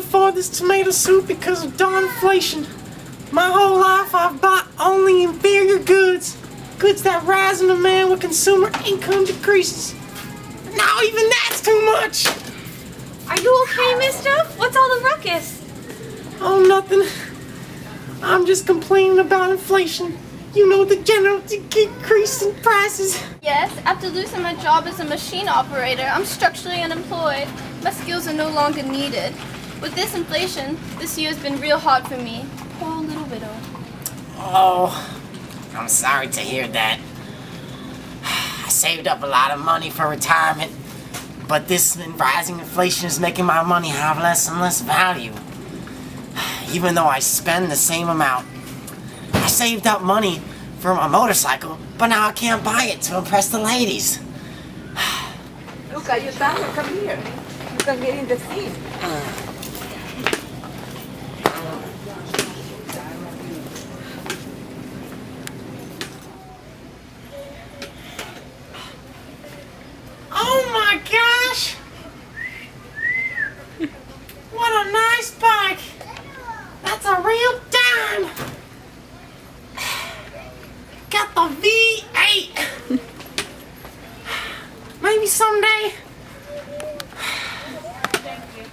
afford this tomato soup because of darn inflation. My whole life I've bought only inferior goods. Goods that rise in demand when consumer income decreases. Now even that's too much. Are you okay, mister? What's all the ruckus? Oh, nothing. I'm just complaining about inflation. You know, the general decrease in prices. Yes, after losing my job as a machine operator, I'm structurally unemployed. My skills are no longer needed. With this inflation, this year's been real hard for me. Poor little widow. Oh, I'm sorry to hear that. I saved up a lot of money for retirement, but this rising inflation is making my money have less and less value. Even though I spend the same amount. I saved up money for my motorcycle, but now I can't buy it to impress the ladies. Luca, you're down. Come here. You can get in the seat. Oh my gosh! What a nice bike! That's a real dime! Got the V8! Maybe someday. Thank you.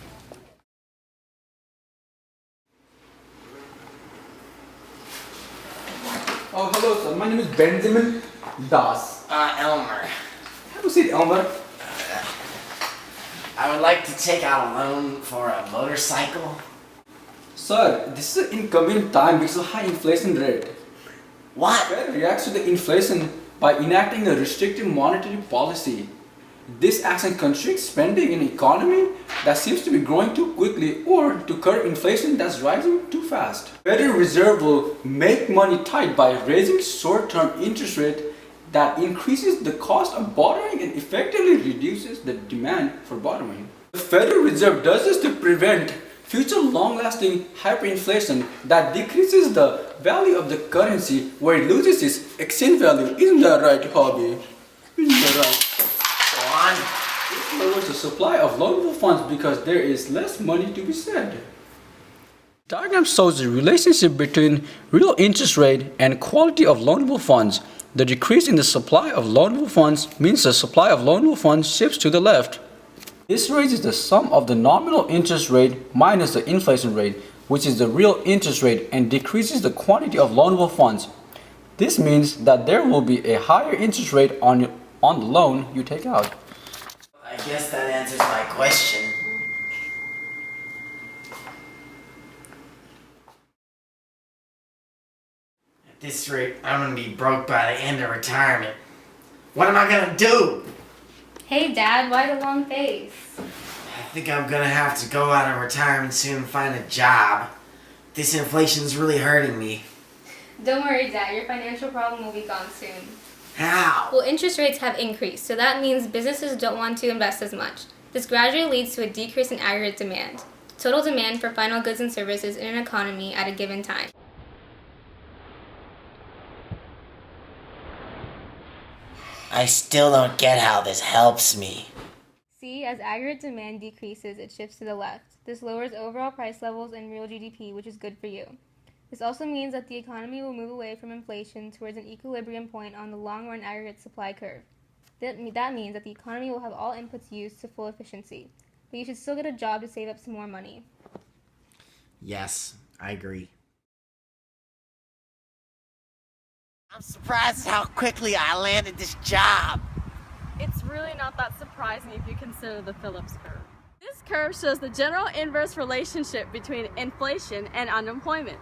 Oh, hello, sir. My name is Benjamin Das. Elmer. Have a seat, Elmer. I would like to take out a loan for a motorcycle. Sir, this is an inconvenient time because of high inflation rate. What? Fed reacts to the inflation by enacting a restrictive monetary policy. This action constricts spending in an economy that seems to be growing too quickly or to curb inflation that's rising too fast. Federal Reserve will make money tight by raising short-term interest rate that increases the cost of borrowing and effectively reduces the demand for borrowing. The Federal Reserve does this to prevent future long-lasting hyperinflation that decreases the value of the currency where it loses its exchange value. Isn't that right, Hobby? Isn't that right? This lowers the supply of loanable funds because there is less money to be saved. Diagram shows the relationship between real interest rate and quality of loanable funds. The decrease in the supply of loanable funds means the supply of loanable funds shifts to the left. This raises the sum of the nominal interest rate minus the inflation rate, which is the real interest rate, and decreases the quantity of loanable funds. This means that there will be a higher interest rate on the loan you take out. I guess that answers my question. At this rate, I'm gonna be broke by the end of retirement. What am I gonna do? Hey, Dad, why the long face? I think I'm gonna have to go out of retirement soon and find a job. This inflation's really hurting me. Don't worry, Dad. Your financial problem will be gone soon. How? Well, interest rates have increased, so that means businesses don't want to invest as much. This gradually leads to a decrease in aggregate demand, total demand for final goods and services in an economy at a given time. I still don't get how this helps me. See, as aggregate demand decreases, it shifts to the left. This lowers overall price levels and real GDP, which is good for you. This also means that the economy will move away from inflation towards an equilibrium point on the long-run aggregate supply curve. That means that the economy will have all inputs used to full efficiency, but you should still get a job to save up some more money. Yes, I agree. I'm surprised at how quickly I landed this job. It's really not that surprising if you consider the Phillips curve. This curve shows the general inverse relationship between inflation and unemployment.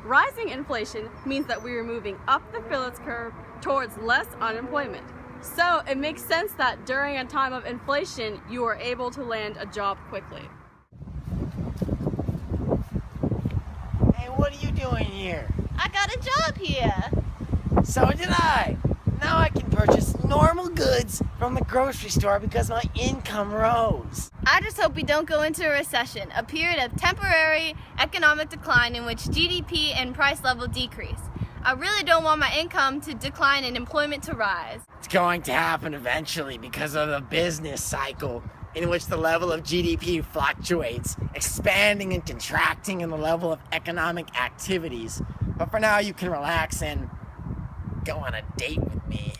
Rising inflation means that we are moving up the Phillips curve towards less unemployment. So it makes sense that during a time of inflation, you are able to land a job quickly. Hey, what are you doing here? I got a job here. So did I. Now I can purchase normal goods from the grocery store because my income rose. I just hope we don't go into a recession, a period of temporary economic decline in which GDP and price level decrease. I really don't want my income to decline and employment to rise. It's going to happen eventually because of the business cycle in which the level of GDP fluctuates, expanding and contracting in the level of economic activities. But for now, you can relax and go on a date with me.